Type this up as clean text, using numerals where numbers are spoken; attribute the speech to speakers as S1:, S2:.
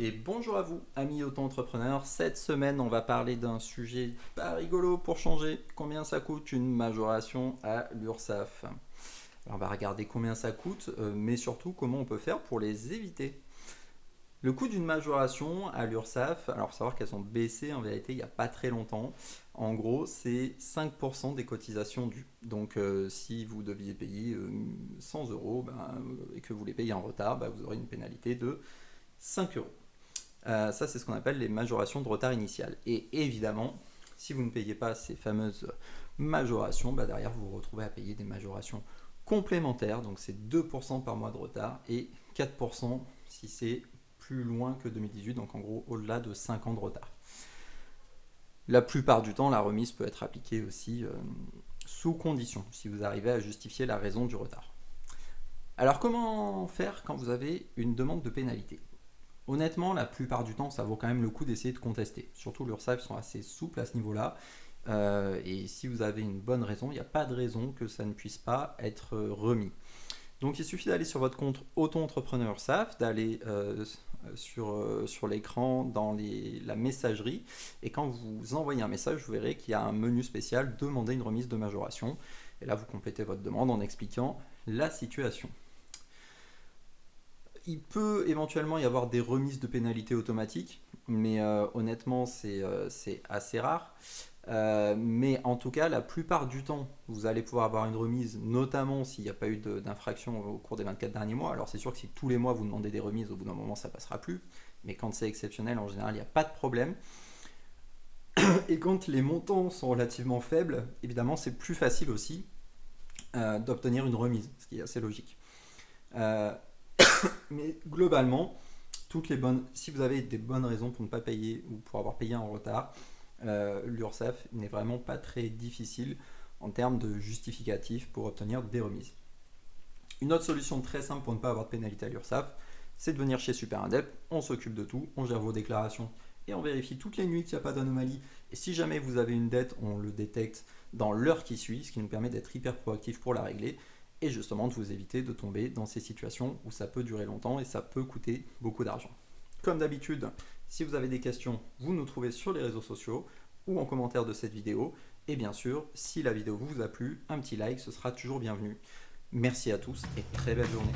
S1: Et bonjour à vous, amis auto-entrepreneurs. Cette semaine, on va parler d'un sujet pas rigolo pour changer. Combien ça coûte une majoration à l'URSSAF? Alors, on va regarder combien ça coûte, mais surtout comment on peut faire pour les éviter. Le coût d'une majoration à l'URSSAF, alors il faut savoir qu'elles ont baissé en vérité il n'y a pas très longtemps. En gros, c'est 5% des cotisations dues. Donc si vous deviez payer 100 euros et que vous les payez en retard, vous aurez une pénalité de 5 euros. Ça, c'est ce qu'on appelle les majorations de retard initial. Et évidemment, si vous ne payez pas ces fameuses majorations, derrière, vous vous retrouvez à payer des majorations complémentaires. Donc, c'est 2% par mois de retard et 4% si c'est plus loin que 2018, donc en gros au-delà de 5 ans de retard. La plupart du temps, la remise peut être appliquée aussi sous condition, si vous arrivez à justifier la raison du retard. Alors, comment faire quand vous avez une demande de pénalité ? Honnêtement, la plupart du temps, ça vaut quand même le coup d'essayer de contester. Surtout l'URSSAF sont assez souples à ce niveau-là. Et si vous avez une bonne raison, il n'y a pas de raison que ça ne puisse pas être remis. Donc il suffit d'aller sur votre compte auto-entrepreneur URSSAF, d'aller sur l'écran dans la messagerie. Et quand vous envoyez un message, vous verrez qu'il y a un menu spécial Demander une remise de majoration. Et là, vous complétez votre demande en expliquant la situation. Il peut éventuellement y avoir des remises de pénalités automatiques, mais honnêtement, c'est assez rare. Mais en tout cas, la plupart du temps, vous allez pouvoir avoir une remise, notamment s'il n'y a pas eu d'infraction au cours des 24 derniers mois. Alors c'est sûr que si tous les mois vous demandez des remises, au bout d'un moment, ça ne passera plus. Mais quand c'est exceptionnel, en général, il n'y a pas de problème. Et quand les montants sont relativement faibles, évidemment, c'est plus facile aussi d'obtenir une remise, ce qui est assez logique. Mais globalement, si vous avez des bonnes raisons pour ne pas payer ou pour avoir payé en retard, l'URSSAF n'est vraiment pas très difficile en termes de justificatifs pour obtenir des remises. Une autre solution très simple pour ne pas avoir de pénalité à l'URSSAF, c'est de venir chez SuperIndep, on s'occupe de tout, on gère vos déclarations et on vérifie toutes les nuits qu'il n'y a pas d'anomalie. Et si jamais vous avez une dette, on le détecte dans l'heure qui suit, ce qui nous permet d'être hyper proactif pour la régler et justement de vous éviter de tomber dans ces situations où ça peut durer longtemps et ça peut coûter beaucoup d'argent. Comme d'habitude, si vous avez des questions, vous nous trouvez sur les réseaux sociaux ou en commentaire de cette vidéo. Et bien sûr, si la vidéo vous a plu, un petit like, ce sera toujours bienvenu. Merci à tous et très belle journée.